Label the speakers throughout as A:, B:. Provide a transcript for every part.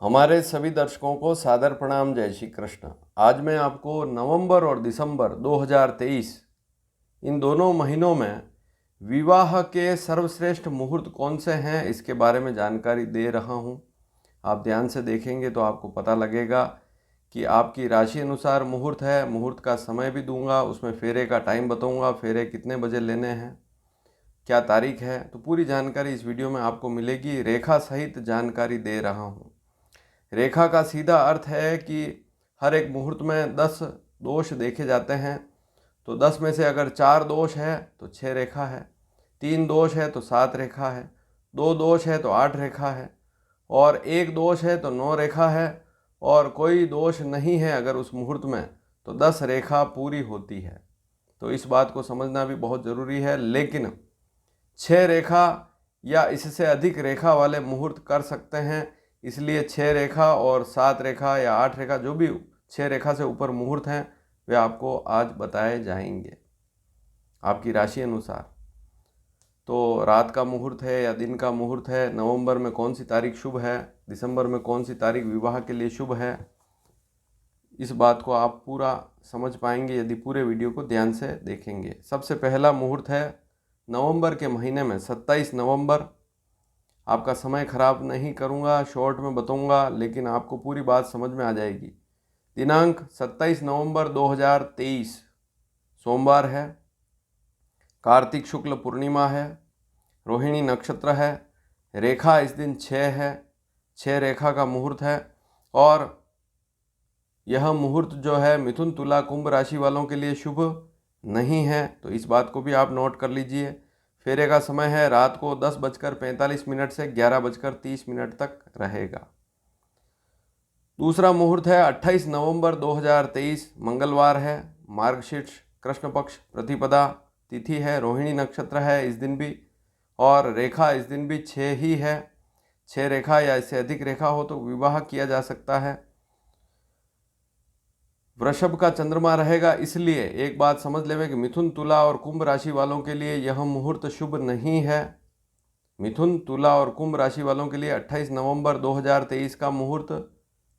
A: हमारे सभी दर्शकों को सादर प्रणाम। जय श्री कृष्ण। आज मैं आपको नवंबर और दिसंबर 2023 इन दोनों महीनों में विवाह के सर्वश्रेष्ठ मुहूर्त कौन से हैं इसके बारे में जानकारी दे रहा हूं। आप ध्यान से देखेंगे तो आपको पता लगेगा कि आपकी राशि अनुसार मुहूर्त है। मुहूर्त का समय भी दूंगा, उसमें फेरे का टाइम बताऊंगा, फेरे कितने बजे लेने हैं, क्या तारीख है, तो पूरी जानकारी इस वीडियो में आपको मिलेगी। रेखा सहित जानकारी दे रहा हूँ। रेखा का सीधा अर्थ है कि हर एक मुहूर्त में 10 दोष देखे जाते हैं। तो 10 में से अगर 4 दोष है तो 6 रेखा है, 3 दोष है तो 7 रेखा है, 2 दोष है तो 8 रेखा है, और 1 दोष है तो 9 रेखा है, और कोई दोष नहीं है अगर उस मुहूर्त में तो 10 रेखा पूरी होती है। तो इस बात को समझना भी बहुत ज़रूरी है। लेकिन 6 रेखा या इससे अधिक रेखा वाले मुहूर्त कर सकते हैं, इसलिए 6 रेखा और 7 रेखा या 8 रेखा, जो भी 6 रेखा से ऊपर मुहूर्त हैं वे आपको आज बताए जाएंगे आपकी राशि अनुसार। तो रात का मुहूर्त है या दिन का मुहूर्त है, नवंबर में कौन सी तारीख शुभ है, दिसंबर में कौन सी तारीख विवाह के लिए शुभ है, इस बात को आप पूरा समझ पाएंगे यदि पूरे वीडियो को ध्यान से देखेंगे। सबसे पहला मुहूर्त है नवंबर के महीने में 27 नवंबर। आपका समय खराब नहीं करूंगा, शॉर्ट में बताऊंगा, लेकिन आपको पूरी बात समझ में आ जाएगी। दिनांक 27 नवंबर 2023 सोमवार है, कार्तिक शुक्ल पूर्णिमा है, रोहिणी नक्षत्र है, रेखा इस दिन 6 है, 6 रेखा का मुहूर्त है। और यह मुहूर्त जो है मिथुन तुला कुंभ राशि वालों के लिए शुभ नहीं है, तो इस बात को भी आप नोट कर लीजिए। फेरे का समय है रात को 10:45 से 11:30 तक रहेगा। दूसरा मुहूर्त है 28 नवंबर 2023 मंगलवार है, मार्गशीर्ष कृष्ण पक्ष प्रतिपदा तिथि है, रोहिणी नक्षत्र है इस दिन भी, और रेखा इस दिन भी 6 ही है। 6 रेखा या इससे अधिक रेखा हो तो विवाह किया जा सकता है। वृषभ का चंद्रमा रहेगा, इसलिए एक बात समझ लेवे कि मिथुन तुला और कुंभ राशि वालों के लिए यह मुहूर्त शुभ नहीं है। मिथुन तुला और कुंभ राशि वालों के लिए 28 नवंबर 2023 का मुहूर्त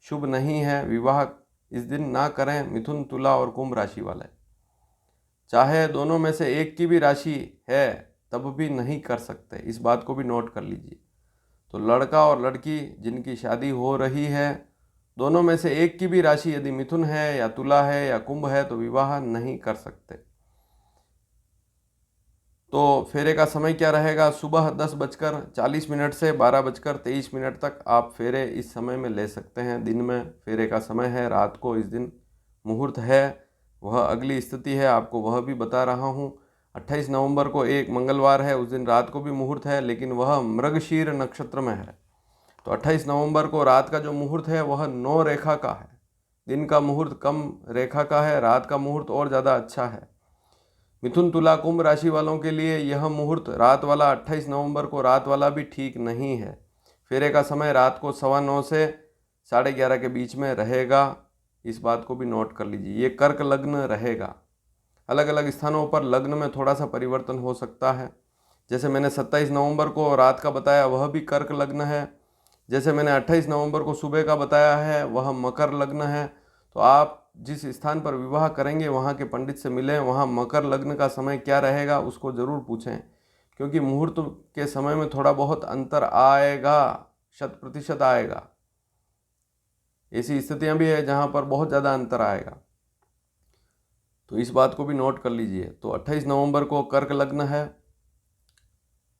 A: शुभ नहीं है। विवाह इस दिन ना करें मिथुन तुला और कुंभ राशि वाले, चाहे दोनों में से एक की भी राशि है तब भी नहीं कर सकते, इस बात को भी नोट कर लीजिए। तो लड़का और लड़की जिनकी शादी हो रही है, दोनों में से एक की भी राशि यदि मिथुन है या तुला है या कुंभ है तो विवाह नहीं कर सकते। तो फेरे का समय क्या रहेगा? सुबह 10:40 से 12:23 तक आप फेरे इस समय में ले सकते हैं। दिन में फेरे का समय है, रात को इस दिन मुहूर्त है, वह अगली स्थिति है, आपको वह भी बता रहा हूँ। 28 नवंबर को एक मंगलवार है, उस दिन रात को भी मुहूर्त है, लेकिन वह मृगशीर नक्षत्र में है। तो 28 नवंबर को रात का जो मुहूर्त है वह 9 रेखा का है। दिन का मुहूर्त कम रेखा का है, रात का मुहूर्त और ज़्यादा अच्छा है। मिथुन तुला कुंभ राशि वालों के लिए यह मुहूर्त रात वाला 28 नवंबर को रात वाला भी ठीक नहीं है। फेरे का समय रात को 9:15 से 11:30 के बीच में रहेगा, इस बात को भी नोट कर लीजिए। ये कर्क लग्न रहेगा। अलग अलग स्थानों पर लग्न में थोड़ा सा परिवर्तन हो सकता है। जैसे मैंने 27 नवंबर को रात का बताया वह भी कर्क लग्न है, जैसे मैंने 28 नवंबर को सुबह का बताया है वह मकर लग्न है। तो आप जिस स्थान पर विवाह करेंगे वहाँ के पंडित से मिलें, वहाँ मकर लग्न का समय क्या रहेगा उसको ज़रूर पूछें, क्योंकि मुहूर्त के समय में थोड़ा बहुत अंतर आएगा, 100% आएगा। ऐसी स्थितियाँ भी है जहाँ पर बहुत ज़्यादा अंतर आएगा, तो इस बात को भी नोट कर लीजिए। तो 28 नवंबर को कर्क लग्न है,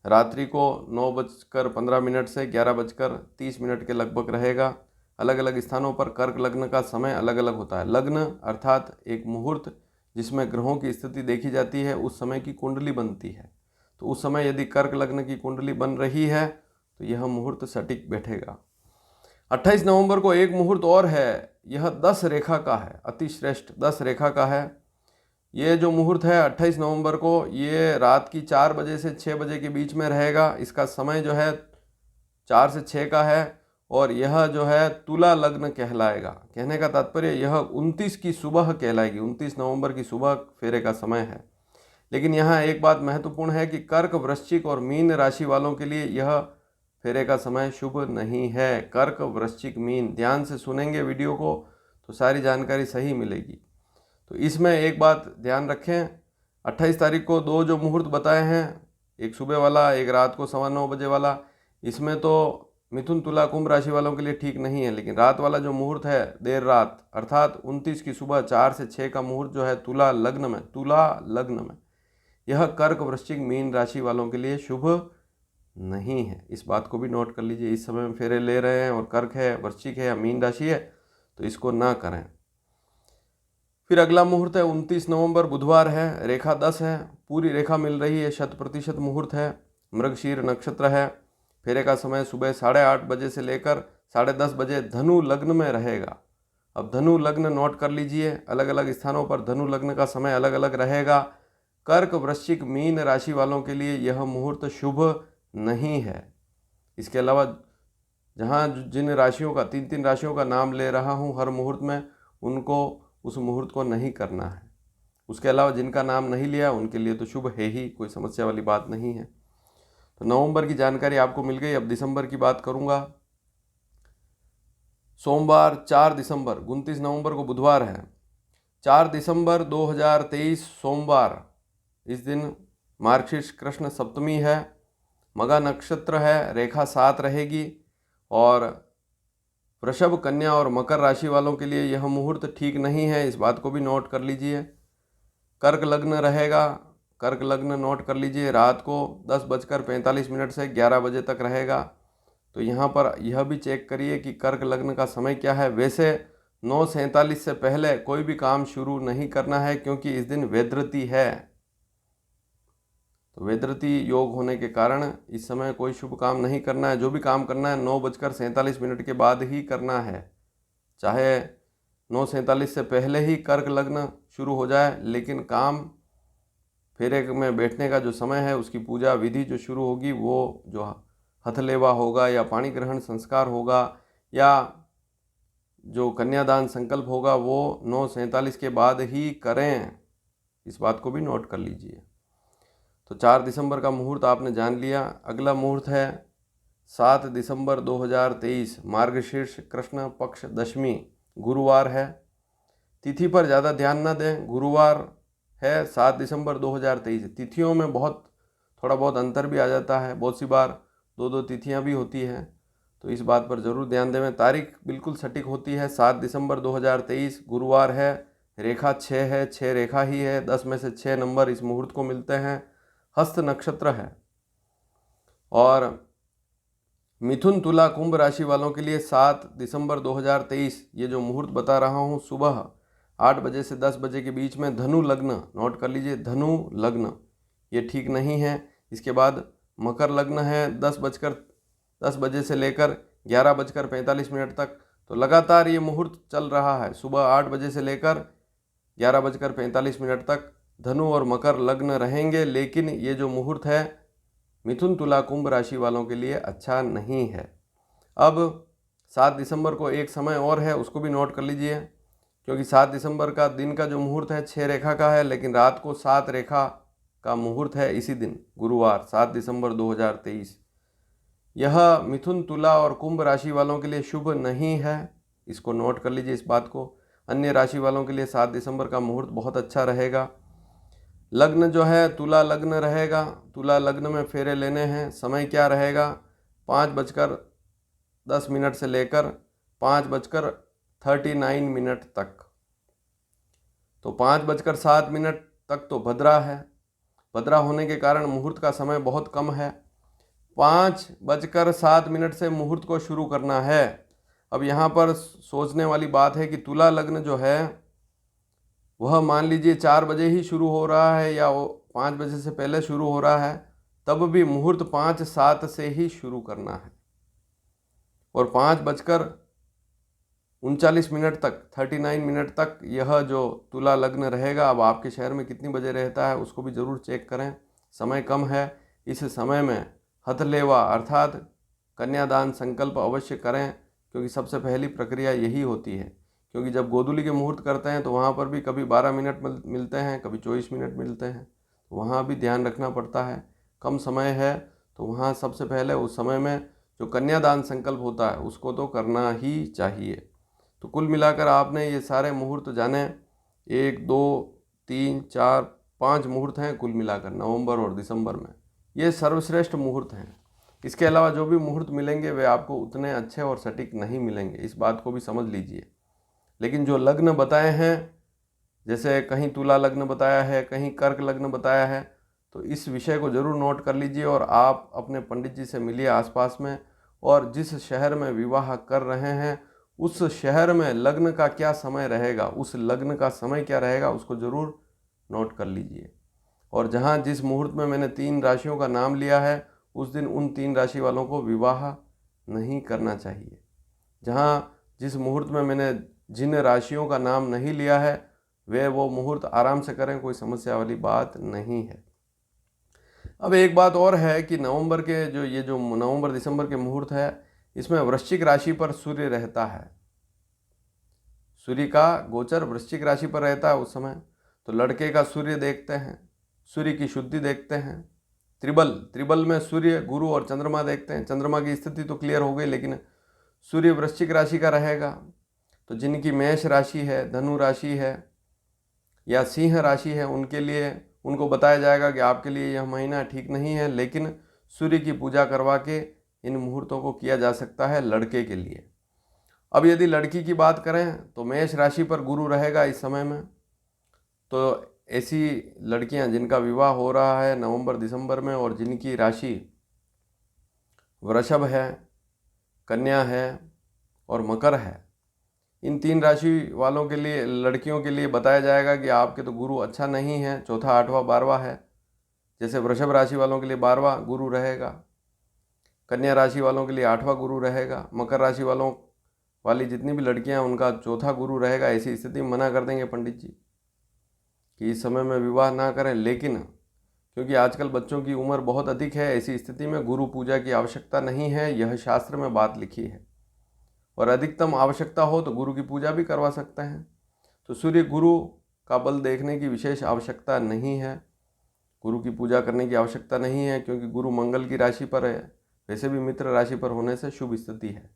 A: रात्रि को 9:15 से 11:30 के लगभग रहेगा। अलग अलग स्थानों पर कर्क लग्न का समय अलग अलग होता है। लग्न अर्थात एक मुहूर्त जिसमें ग्रहों की स्थिति देखी जाती है, उस समय की कुंडली बनती है। तो उस समय यदि कर्क लग्न की कुंडली बन रही है तो यह मुहूर्त सटीक बैठेगा। 28 नवंबर को एक मुहूर्त और है, यह 10 रेखा का है, अति श्रेष्ठ 10 रेखा का है। ये जो मुहूर्त है 28 नवंबर को, ये रात की 4 बजे से 6 बजे के बीच में रहेगा। इसका समय जो है 4 से 6 का है, और यह जो है तुला लग्न कहलाएगा। कहने का तात्पर्य यह 29 की सुबह कहलाएगी, 29 नवंबर की सुबह फेरे का समय है। लेकिन यहाँ एक बात महत्वपूर्ण है कि कर्क, वृश्चिक और मीन राशि वालों के लिए यह फेरे का समय शुभ नहीं है। कर्क, वृश्चिक, मीन, ध्यान से सुनेंगे वीडियो को तो सारी जानकारी सही मिलेगी। तो इसमें एक बात ध्यान रखें, 28 तारीख को दो जो मुहूर्त बताए हैं, एक सुबह वाला, एक रात को 9:15 बजे वाला, इसमें तो मिथुन, तुला, कुंभ राशि वालों के लिए ठीक नहीं है। लेकिन रात वाला जो मुहूर्त है देर रात अर्थात 29 की सुबह 4 से 6 का मुहूर्त जो है तुला लग्न में, यह कर्क, वृश्चिक, मीन राशि वालों के लिए शुभ नहीं है। इस बात को भी नोट कर लीजिए। इस समय में फेरे ले रहे हैं और कर्क है, वृश्चिक है या मीन राशि है तो इसको ना करें। फिर अगला मुहूर्त है 29 नवंबर, बुधवार है, रेखा 10 है, पूरी रेखा मिल रही है, 100% मुहूर्त है, मृगशीर नक्षत्र है। फेरे का समय सुबह 8:30 बजे से लेकर 10:30 बजे धनु लग्न में रहेगा। अब धनु लग्न नोट कर लीजिए, अलग अलग स्थानों पर धनु लग्न का समय अलग अलग रहेगा। कर्क, वृश्चिक, मीन राशि वालों के लिए यह मुहूर्त शुभ नहीं है। इसके अलावा जहाँ जिन राशियों का 3 राशियों का नाम ले रहा हूँ हर मुहूर्त में, उनको उस मुहूर्त को नहीं करना है। उसके अलावा जिनका नाम नहीं लिया उनके लिए तो शुभ है ही, कोई समस्या वाली बात नहीं है। तो नवंबर की जानकारी आपको मिल गई। अब दिसंबर की बात करूंगा। सोमवार 4 दिसंबर, 29 नवंबर को बुधवार है, 4 दिसंबर 2023 सोमवार, इस दिन मार्गशीर्ष कृष्ण सप्तमी है, मगा नक्षत्र है, रेखा 7 रहेगी और वृषभ, कन्या और मकर राशि वालों के लिए यह मुहूर्त ठीक नहीं है। इस बात को भी नोट कर लीजिए। कर्क लग्न रहेगा, कर्क लग्न नोट कर लीजिए, रात को 10:45 से 11 बजे तक रहेगा। तो यहाँ पर यह भी चेक करिए कि कर्क लग्न का समय क्या है। वैसे 9:47 से पहले कोई भी काम शुरू नहीं करना है क्योंकि इस दिन वैधृति है। तो वैधृति योग होने के कारण इस समय कोई शुभ काम नहीं करना है। जो भी काम करना है 9:47 के बाद ही करना है। चाहे 9:47 से पहले ही कर्क लग्न शुरू हो जाए, लेकिन काम फेरे में बैठने का जो समय है उसकी पूजा विधि जो शुरू होगी वो जो हथलेवा होगा या पाणी ग्रहण संस्कार होगा या जो कन्यादान संकल्प होगा वो 9:47 के बाद ही करें। इस बात को भी नोट कर लीजिए। तो 4 दिसंबर का मुहूर्त आपने जान लिया। अगला मुहूर्त है 7 दिसंबर 2023, मार्गशीर्ष कृष्ण पक्ष दशमी, गुरुवार है। तिथि पर ज़्यादा ध्यान न दें, गुरुवार है 7 दिसंबर 2023। तिथियों में थोड़ा बहुत अंतर भी आ जाता है, बहुत सी बार 2-2 तिथियां भी होती हैं, तो इस बात पर ज़रूर ध्यान दें। तारीख बिल्कुल सटीक होती है, 7 दिसंबर 2023 गुरुवार है, रेखा 6 है, 6 रेखा ही है, 10 में से 6 नंबर इस मुहूर्त को मिलते हैं, हस्त नक्षत्र है। और मिथुन, तुला, कुंभ राशि वालों के लिए 7 दिसंबर 2023 ये जो मुहूर्त बता रहा हूँ सुबह 8 बजे से 10 बजे के बीच में धनु लग्न, नोट कर लीजिए, धनु लग्न ये ठीक नहीं है। इसके बाद मकर लग्न है 10 बजे से लेकर 11:45 तक। तो लगातार ये मुहूर्त चल रहा है, सुबह 8 बजे से लेकर 11:45 तक धनु और मकर लग्न रहेंगे। लेकिन ये जो मुहूर्त है मिथुन, तुला, कुंभ राशि वालों के लिए अच्छा नहीं है। अब 7 दिसंबर को एक समय और है, उसको भी नोट कर लीजिए, क्योंकि 7 दिसंबर का दिन का जो मुहूर्त है 6 रेखा का है, लेकिन रात को 7 रेखा का मुहूर्त है इसी दिन, गुरुवार 7 दिसंबर 2023। यह मिथुन, तुला और कुंभ राशि वालों के लिए शुभ नहीं है, इसको नोट कर लीजिए इस बात को। अन्य राशि वालों के लिए 7 दिसंबर का मुहूर्त बहुत अच्छा रहेगा। लग्न जो है तुला लग्न रहेगा, तुला लग्न में फेरे लेने हैं। समय क्या रहेगा, 5:10 से लेकर 5:39 तक। तो 5:07 तक तो भद्रा है, भद्रा होने के कारण मुहूर्त का समय बहुत कम है। 5:07 से मुहूर्त को शुरू करना है। अब यहाँ पर सोचने वाली बात है कि तुला लग्न जो है वह मान लीजिए 4 बजे ही शुरू हो रहा है या 5 बजे से पहले शुरू हो रहा है, तब भी मुहूर्त 5:07 से ही शुरू करना है। और 5:39 तक 39 तक यह जो तुला लग्न रहेगा। अब आपके शहर में कितनी बजे रहता है उसको भी ज़रूर चेक करें, समय कम है। इस समय में हथलेवा अर्थात कन्यादान संकल्प अवश्य करें, क्योंकि सबसे पहली प्रक्रिया यही होती है। क्योंकि जब गोधूली के मुहूर्त करते हैं तो वहाँ पर भी कभी 12 मिनट मिलते हैं, कभी 24 मिनट मिलते हैं, तो वहाँ भी ध्यान रखना पड़ता है। कम समय है तो वहाँ सबसे पहले उस समय में जो कन्यादान संकल्प होता है उसको तो करना ही चाहिए। तो कुल मिलाकर आपने ये सारे मुहूर्त जाने, 1 2 3 4 5 मुहूर्त हैं कुल मिलाकर नवंबर और दिसंबर में। ये सर्वश्रेष्ठ मुहूर्त हैं। इसके अलावा जो भी मुहूर्त मिलेंगे वे आपको उतने अच्छे और सटीक नहीं मिलेंगे, इस बात को भी समझ लीजिए। लेकिन जो लग्न बताए हैं, जैसे कहीं तुला लग्न बताया है, कहीं कर्क लग्न बताया है, तो इस विषय को ज़रूर नोट कर लीजिए और आप अपने पंडित जी से मिलिए आसपास में, और जिस शहर में विवाह कर रहे हैं उस शहर में लग्न का क्या समय रहेगा, उस लग्न का समय क्या रहेगा उसको ज़रूर नोट कर लीजिए। और जहाँ जिस मुहूर्त में मैंने 3 राशियों का नाम लिया है उस दिन उन 3 राशि वालों को विवाह नहीं करना चाहिए। जहाँ जिस मुहूर्त में मैंने जिन राशियों का नाम नहीं लिया है वे वो मुहूर्त आराम से करें, कोई समस्या वाली बात नहीं है। अब एक बात और है कि नवंबर के जो नवंबर दिसंबर के मुहूर्त है, इसमें वृश्चिक राशि पर सूर्य रहता है। सूर्य का गोचर वृश्चिक राशि पर रहता है उस समय। तो लड़के का सूर्य देखते हैं, सूर्य की शुद्धि देखते हैं, त्रिबल में सूर्य गुरु और चंद्रमा देखते हैं। चंद्रमा की स्थिति तो क्लियर हो गई, लेकिन सूर्य वृश्चिक राशि का रहेगा। तो जिनकी मेष राशि है, धनु राशि है या सिंह राशि है, उनके लिए उनको बताया जाएगा कि आपके लिए यह महीना ठीक नहीं है, लेकिन सूर्य की पूजा करवा के इन मुहूर्तों को किया जा सकता है लड़के के लिए। अब यदि लड़की की बात करें तो मेष राशि पर गुरु रहेगा इस समय में। तो ऐसी लड़कियां जिनका विवाह हो रहा है नवंबर दिसंबर में और जिनकी राशि वृषभ है, कन्या है और मकर है, इन 3 राशि वालों के लिए, लड़कियों के लिए बताया जाएगा कि आपके तो गुरु अच्छा नहीं है, चौथा 8वां 12वां है। जैसे वृषभ राशि वालों के लिए 12वां गुरु रहेगा, कन्या राशि वालों के लिए 8वां गुरु रहेगा, मकर राशि वाली जितनी भी लड़कियां हैं उनका चौथा गुरु रहेगा। ऐसी स्थिति में मना कर देंगे पंडित जी कि इस समय में विवाह ना करें। लेकिन क्योंकि आजकल बच्चों की उम्र बहुत अधिक है, ऐसी स्थिति में गुरु पूजा की आवश्यकता नहीं है, यह शास्त्र में बात लिखी है। और अधिकतम आवश्यकता हो तो गुरु की पूजा भी करवा सकते हैं। तो सूर्य गुरु का बल देखने की विशेष आवश्यकता नहीं है, गुरु की पूजा करने की आवश्यकता नहीं है, क्योंकि गुरु मंगल की राशि पर है, वैसे भी मित्र राशि पर होने से शुभ स्थिति है।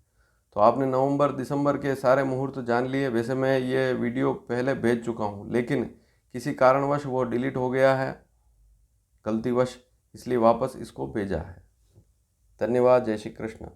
A: तो आपने नवंबर दिसंबर के सारे मुहूर्त जान लिए। वैसे मैं ये वीडियो पहले भेज चुका हूँ, लेकिन किसी कारणवश वो डिलीट हो गया है गलतीवश, इसलिए वापस इसको भेजा है। धन्यवाद। जय श्री कृष्ण।